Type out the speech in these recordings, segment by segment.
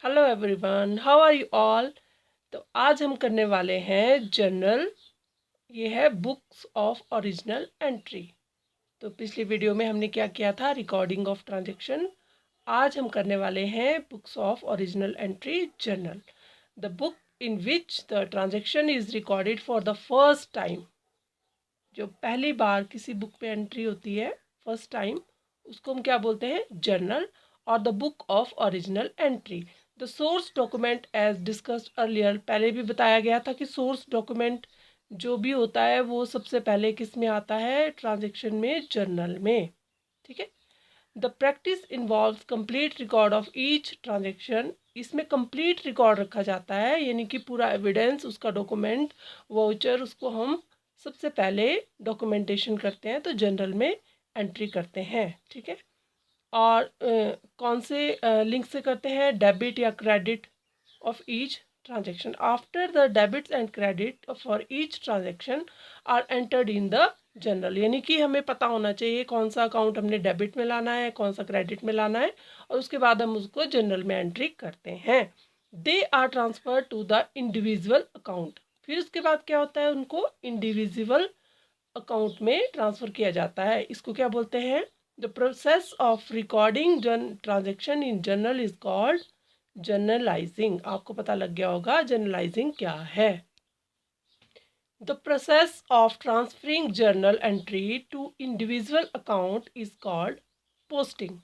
Hello everyone, how are you all. तो आज हम करने वाले हैं जर्नल। ये है बुक्स ऑफ ओरिजिनल एंट्री। तो पिछली वीडियो में हमने क्या किया था, रिकॉर्डिंग ऑफ ट्रांजैक्शन। आज हम करने वाले हैं books of original entry journal, the book in which the transaction is recorded for the first time. जो पहली बार किसी बुक पे एंट्री होती है फर्स्ट टाइम, उसको हम क्या बोलते हैं, जर्नल। और the book of original entry, the source document as discussed earlier. पहले भी बताया गया था कि सोर्स डॉक्यूमेंट जो भी होता है वो सबसे पहले किस में आता है, ट्रांजैक्शन में, जर्नल में। ठीक है। The practice involves complete record of each transaction. इसमें कंप्लीट रिकॉर्ड रखा जाता है, यानी कि पूरा एविडेंस, उसका डॉक्यूमेंट, वाउचर, उसको हम सबसे पहले डॉक्यूमेंटेशन करते हैं, तो जनरल में एंट्री करते हैं। ठीक है। और कौन से लिंक से करते हैं, डेबिट या credit of each transaction. After the debits and credit for each transaction are entered in the journal. यानी कि हमें पता होना चाहिए कौन सा अकाउंट हमने डेबिट में लाना है, कौन सा क्रेडिट में लाना है, और उसके बाद हम उसको जनरल में एंट्री करते हैं। They are transfer to the individual account. फिर उसके बाद क्या होता है, उनको इंडिविजुअल अकाउंट में ट्रांसफ़र किया जाता है। इसको क्या बोलते हैं, the process of recording transaction in journal is called journalising. आपको पता लग गया होगा जर्नलाइजिंग क्या है। The process of transferring journal entry to individual account is called posting.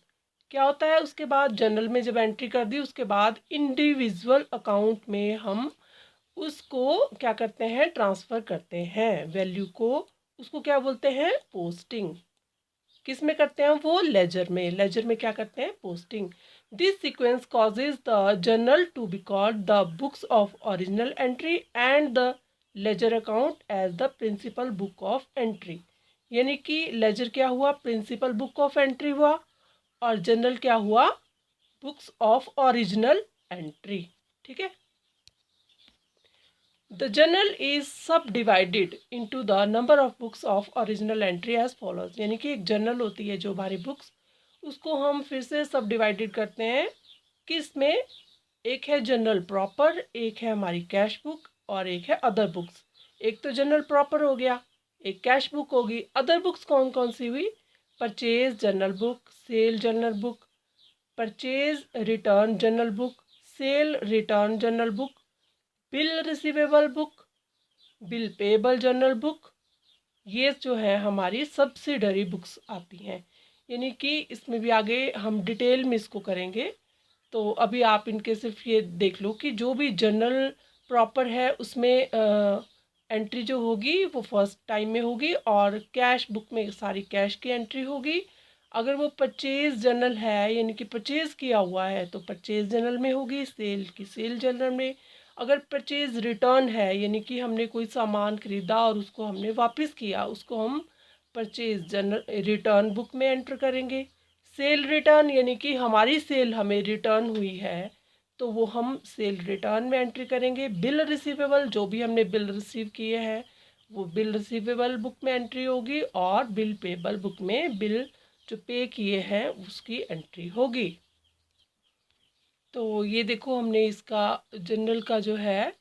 क्या होता है, उसके बाद जर्नल में जब एंट्री कर दी, उसके बाद इंडिविजुअल अकाउंट में हम उसको क्या करते हैं, ट्रांसफ़र करते हैं वैल्यू को। उसको क्या बोलते हैं, पोस्टिंग। किस में करते हैं वो, लेजर में। लेजर में क्या करते हैं, posting. This sequence causes the journal to be called the books of original entry and the ledger account as the principal book of entry. यानी कि लेजर क्या हुआ, प्रिंसिपल बुक ऑफ एंट्री हुआ, और जर्नल क्या हुआ, बुक्स ऑफ ओरिजिनल एंट्री। ठीक है। The journal is subdivided into the number of books of original entry as follows. यानी कि एक जर्नल होती है जो हमारी बुक्स, उसको हम फिर से सब डिवाइडेड करते हैं। किस में, एक है जर्नल प्रॉपर, एक है हमारी कैश बुक, और एक है अदर बुक्स। एक तो जर्नल प्रॉपर हो गया, एक कैश बुक होगी। अदर बुक्स कौन कौन सी हुई, purchase journal book, sale journal book, purchase return journal book, sale return journal book, bill receivable book, bill payable journal book. ये जो है हमारी सब्सिडरी बुक्स आती हैं। यानी कि इसमें भी आगे हम डिटेल में इसको करेंगे। तो अभी आप इनके सिर्फ ये देख लो कि जो भी जर्नल प्रॉपर है उसमें एंट्री जो होगी वो फर्स्ट टाइम में होगी, और कैश बुक में सारी कैश की एंट्री होगी। अगर वो परचेज जर्नल है, यानी कि परचेज किया हुआ है, तो परचेज जर्नल में होगी, सेल की सेल जर्नल में। अगर परचेज रिटर्न है, यानी कि हमने कोई सामान खरीदा और उसको हमने वापस किया, उसको हम परचेज जर्नल रिटर्न बुक में एंटर करेंगे। सेल रिटर्न यानी कि हमारी सेल हमें रिटर्न हुई है, तो वो हम सेल रिटर्न में एंट्री करेंगे। बिल रिसीवेबल, जो भी हमने बिल रिसीव किए हैं वो बिल रिसीवेबल बुक में एंट्री होगी, और बिल पेबल बुक में बिल जो पे किए हैं उसकी एंट्री होगी। तो ये देखो, हमने इसका जनरल का जो है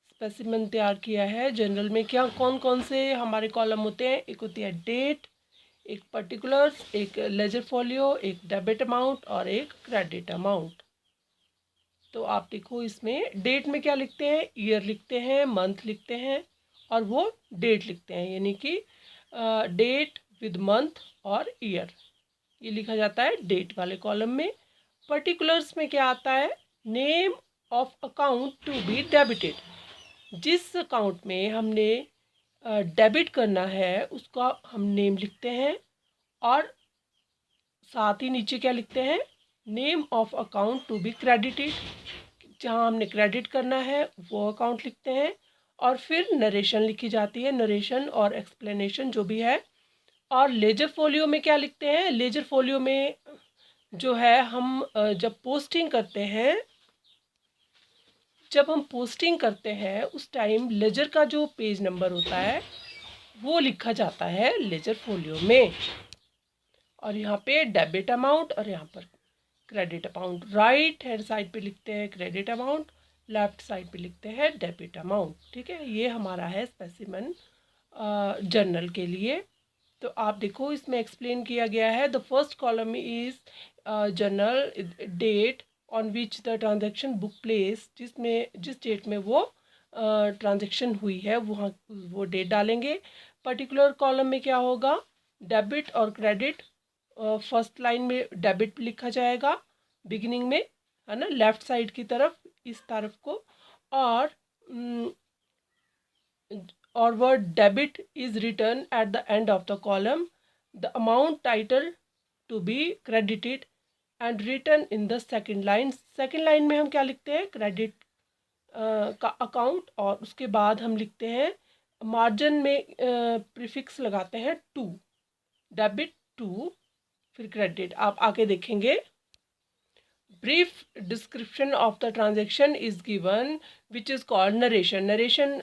स्पेसिमेन तैयार किया है। जनरल में क्या कौन कौन से हमारे कॉलम होते हैं, एक होती है डेट, एक पर्टिकुलर्स, एक लेजर फोलियो, एक डेबिट अमाउंट, और एक क्रेडिट अमाउंट। तो आप देखो, इसमें डेट में क्या लिखते हैं, ईयर लिखते हैं, मंथ लिखते हैं, और वो डेट लिखते हैं, यानी कि डेट विद मंथ और ईयर, ये लिखा जाता है डेट वाले कॉलम में। पर्टिकुलर्स में क्या आता है, name of account to be debited. जिस अकाउंट में हमने डेबिट करना है उसका हम नेम लिखते हैं, और साथ ही नीचे क्या लिखते हैं, name of account to be credited. जहाँ हमने क्रेडिट करना है वो अकाउंट लिखते हैं, और फिर नरेशन लिखी जाती है, नरेशन और एक्सप्लेनेशन जो भी है। और लेजर फोलियो में क्या लिखते हैं, लेजर फोलियो में जो है हम जब पोस्टिंग करते हैं, उस टाइम लेजर का जो पेज नंबर होता है वो लिखा जाता है लेजर फोलियो में। और यहाँ पे डेबिट अमाउंट, और यहाँ पर credit amount. Right hand side पे लिखते हैं क्रेडिट अमाउंट, लेफ्ट साइड पे लिखते हैं डेबिट अमाउंट। ठीक है, ये हमारा है स्पेसिमेन जर्नल के लिए। तो आप देखो इसमें एक्सप्लेन किया गया है, the first column is journal date on which the transaction book place, जिस डेट में वो ट्रांजेक्शन हुई है वहाँ वो डेट डालेंगे। पर्टिकुलर कॉलम में क्या होगा, डेबिट और क्रेडिट। फर्स्ट लाइन में डेबिट लिखा जाएगा बिगिनिंग में, है ना, लेफ्ट साइड की तरफ, इस तरफ को। और word debit is return at the end of the column, the amount title to be credited and return in the second line. Second line में हम क्या लिखते हैं, क्रेडिट का अकाउंट, और उसके बाद हम लिखते हैं मार्जिन में प्रीफिक्स लगाते हैं टू, डेबिट टू, फिर क्रेडिट। आप आके देखेंगे, brief description of the transaction is given which is called narration. Narration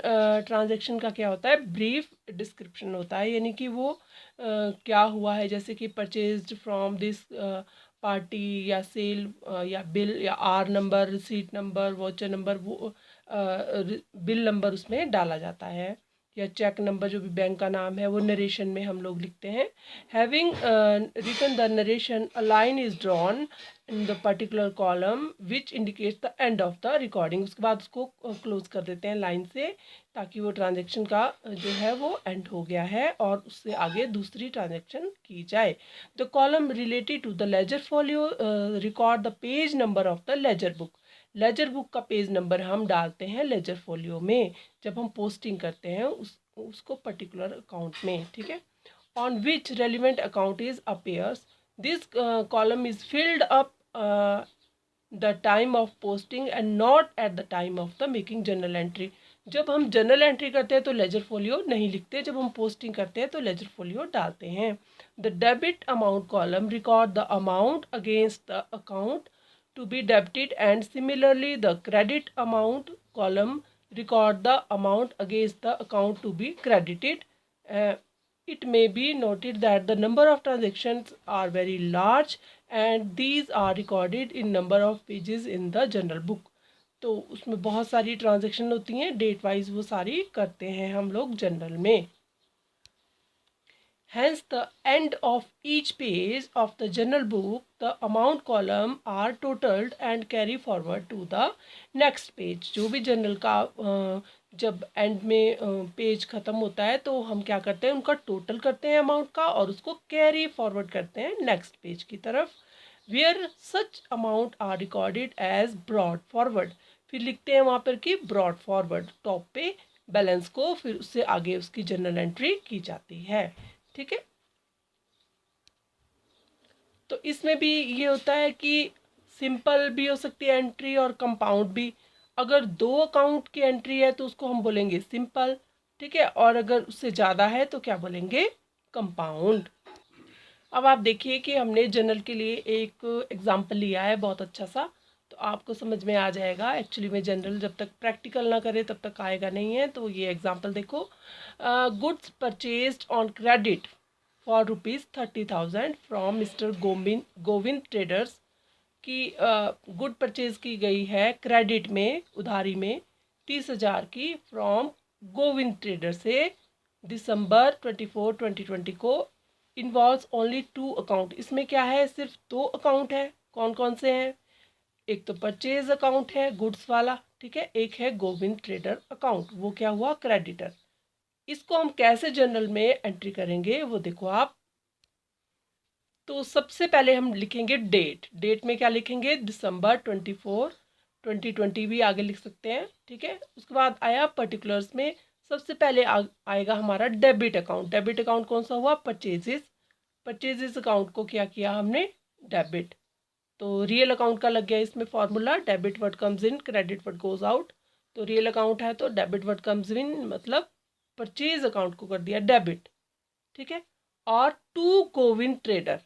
transaction का क्या होता है, ब्रीफ डिस्क्रिप्शन होता है, यानी कि वो क्या हुआ है, जैसे कि परचेज्ड फ्रॉम दिस पार्टी, या सेल, या बिल, या R number, receipt number, voucher number, वो बिल नंबर उसमें डाला जाता है, या चेक नंबर, जो भी बैंक का नाम है वो नरेशन में हम लोग लिखते हैं। Having written the narration, a line is drawn in the particular column which indicates the end of the recording. उसके बाद उसको क्लोज कर देते हैं लाइन से, ताकि वो ट्रांजेक्शन का जो है वो एंड हो गया है और उससे आगे दूसरी ट्रांजेक्शन की जाए। The column related to the ledger folio record the page number of the ledger book. Ledger book का पेज नंबर हम डालते हैं लेजर फोलियो में, जब हम पोस्टिंग करते हैं उसको पर्टिकुलर अकाउंट में। ठीक है, on which relevant account is appears, this column is filled up the time of posting and not at the time of the making journal entry. जब हम जर्नल एंट्री करते हैं तो लेजर फोलियो नहीं लिखते, जब हम पोस्टिंग करते हैं तो लेजर फोलियो डालते हैं। The debit amount column record the amount against the account to be debited, and similarly the credit amount column record the amount against the account to be credited. It may be noted that the number of transactions are very large and these are recorded in number of pages in the journal book. तो उसमें बहुत सारी transaction होती हैं, date wise वो सारी करते हैं हम लोग जर्नल में। Hence, the end of each page of the journal book, the amount column are totaled and carry forward to the next page. जो भी जर्नल का जब एंड में पेज ख़त्म होता है तो हम क्या करते हैं, उनका टोटल करते हैं अमाउंट का और उसको कैरी फॉरवर्ड करते हैं नेक्स्ट पेज की तरफ। Where such amount are recorded as brought forward, फिर लिखते हैं वहाँ पर कि ब्रॉड फॉरवर्ड, टॉप पे बैलेंस को, फिर उससे आगे उसकी जर्नल एंट्री की जाती है। ठीक है, तो इसमें भी ये होता है कि सिंपल भी हो सकती है एंट्री और कंपाउंड भी। अगर दो अकाउंट की एंट्री है तो उसको हम बोलेंगे सिंपल। ठीक है, और अगर उससे ज़्यादा है तो क्या बोलेंगे, कंपाउंड। अब आप देखिए कि हमने जर्नल के लिए एक एग्जाम्पल लिया है बहुत अच्छा सा, तो आपको समझ में आ जाएगा। एक्चुअली में जनरल जब तक प्रैक्टिकल ना करे तब तक आएगा नहीं है। तो ये एग्जाम्पल देखो, goods purchased on credit for ₹30,000 from mister Govind traders, की गुड परचेज की गई है क्रेडिट में, उधारी में 30,000 की फ्रॉम गोविंद ट्रेडर से दिसंबर 24, 2020 को। इन्वॉल्व्स ओनली 2 अकाउंट, इसमें क्या है, सिर्फ 2 अकाउंट है। कौन कौन से हैं, एक तो परचेज अकाउंट है गुड्स वाला, ठीक है, एक है गोविंद ट्रेडर अकाउंट, वो क्या हुआ, क्रेडिटर। इसको हम कैसे जर्नल में एंट्री करेंगे वो देखो आप। तो सबसे पहले हम लिखेंगे डेट। डेट में क्या लिखेंगे, दिसंबर 24, 2020 भी आगे लिख सकते हैं। ठीक है, उसके बाद आया पर्टिकुलर्स में, सबसे पहले आएगा हमारा डेबिट अकाउंट। डेबिट अकाउंट कौन सा हुआ, परचेजेस। परचेजेस अकाउंट को क्या किया हमने, डेबिट। तो रियल अकाउंट का लग गया इसमें formula, debit what comes in, credit what goes out. तो रियल अकाउंट है तो डेबिट व्हाट कम्स इन, मतलब परचेज अकाउंट को कर दिया डेबिट। ठीक है, और टू गोविंद ट्रेडर।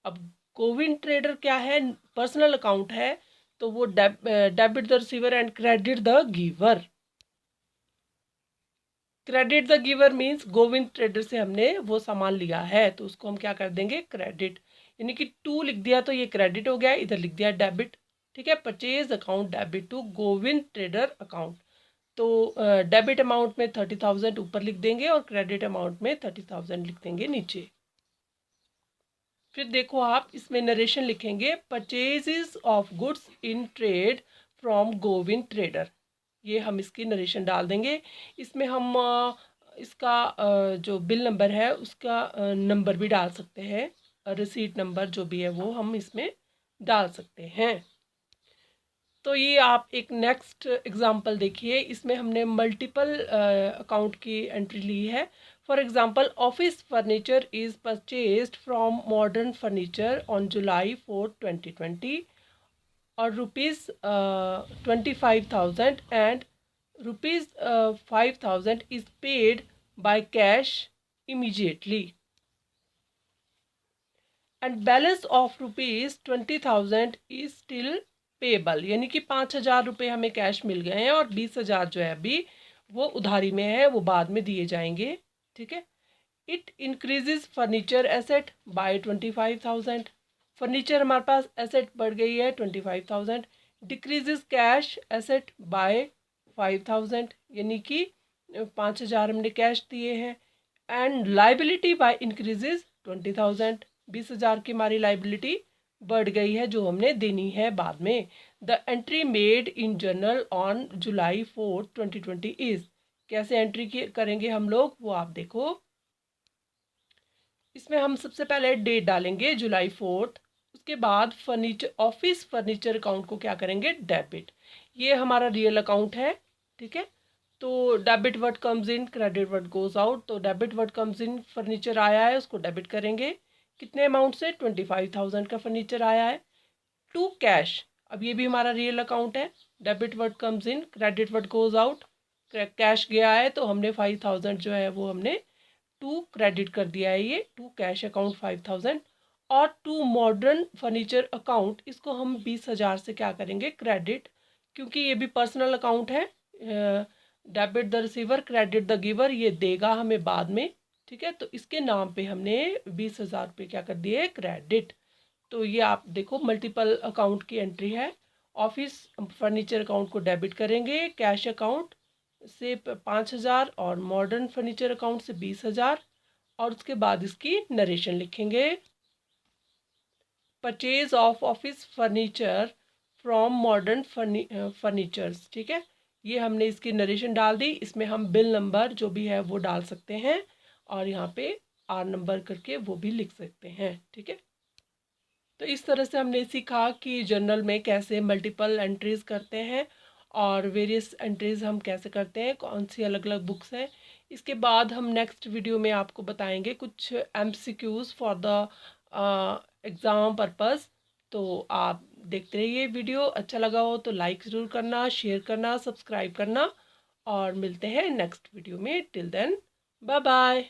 अब गोविंद ट्रेडर क्या है, पर्सनल अकाउंट है, तो वो debit the receiver and credit the giver. Credit the giver means Govind trader से हमने वो सामान लिया है तो उसको हम क्या कर देंगे, क्रेडिट। यानी कि 2 लिख दिया तो ये क्रेडिट हो गया, इधर लिख दिया डेबिट। ठीक है, purchase account debit to Govind trader account. तो डेबिट अमाउंट में 30,000 ऊपर लिख देंगे और क्रेडिट अमाउंट में 30,000 लिख देंगे नीचे। फिर देखो आप इसमें नरेशन लिखेंगे, purchases of goods in trade from Govind trader. ये हम इसकी नरेशन डाल देंगे। इसमें हम इसका जो बिल नंबर है उसका नंबर भी डाल सकते हैं, रिसीट नंबर जो भी है वो हम इसमें डाल सकते हैं। तो ये आप एक नेक्स्ट एग्जांपल देखिए, इसमें हमने मल्टीपल अकाउंट की एंट्री ली है। For example, office furniture is purchased from modern furniture on July 4, 2020 और ₹25,000 and ₹5,000 is paid by cash immediately and balance of ₹20,000 is still payable. यानी कि 5,000 रुपये हमें कैश मिल गए हैं और 20,000 जो है अभी वो उधारी में है, वो बाद में दिए जाएंगे। ठीक है, it increases furniture asset by 25,000। Furniture हमारे पास एसेट बढ़ गई है 25,000। डिक्रीजेज कैश एसेट बाय 5,000, यानी कि 5,000 हमने कैश दिए हैं। एंड लाइबिलिटी बाय इंक्रीजेज 20,000, 20,000 की हमारी लाइबिलिटी बढ़ गई है जो हमने देनी है बाद में। The entry made in journal on July 4, 2020 is. कैसे एंट्री करेंगे हम लोग वो आप देखो। इसमें हम सबसे पहले डेट डालेंगे जुलाई 4। उसके बाद फर्नीचर, ऑफिस फर्नीचर अकाउंट को क्या करेंगे, डेबिट। ये हमारा रियल अकाउंट है। ठीक है, तो debit word comes in, credit word goes out. तो debit word comes in, furniture आया है उसको डेबिट करेंगे। कितने अमाउंट से, 25,000 का फर्नीचर आया है। टू कैश, अब ये भी हमारा रियल अकाउंट है। Debit word comes in, credit word goes out. Cash गया है तो हमने 5,000 जो है वो हमने टू क्रेडिट कर दिया है, ये टू कैश अकाउंट 5,000। और टू मॉडर्न फर्नीचर अकाउंट, इसको हम 20,000 से क्या करेंगे, क्रेडिट, क्योंकि ये भी पर्सनल अकाउंट है। Debit the receiver, credit the giver, ये देगा हमें बाद में। ठीक है, तो इसके नाम पे हमने 20,000 रुपये क्या कर दिए, क्रेडिट। तो ये आप देखो मल्टीपल अकाउंट की एंट्री है। ऑफिस फर्नीचर अकाउंट को डेबिट करेंगे, कैश अकाउंट से 5,000 और मॉडर्न फर्नीचर अकाउंट से 20,000। और उसके बाद इसकी नरेशन लिखेंगे, purchase of office furniture from modern furnitures. ठीक है, ये हमने इसकी नरेशन डाल दी। इसमें हम बिल नंबर जो भी है वो डाल सकते हैं और यहाँ पे आर नंबर करके वो भी लिख सकते हैं। ठीक है, तो इस तरह से हमने सीखा कि जर्नल में कैसे मल्टीपल एंट्रीज करते हैं और वेरियस एंट्रीज हम कैसे करते हैं, कौन सी अलग अलग बुक्स हैं। इसके बाद हम नेक्स्ट वीडियो में आपको बताएंगे कुछ MCQs for the exam purpose. तो आप देखते रहिए वीडियो। अच्छा लगा हो तो लाइक ज़रूर करना, शेयर करना, सब्सक्राइब करना और मिलते हैं नेक्स्ट वीडियो में। Till then, bye bye.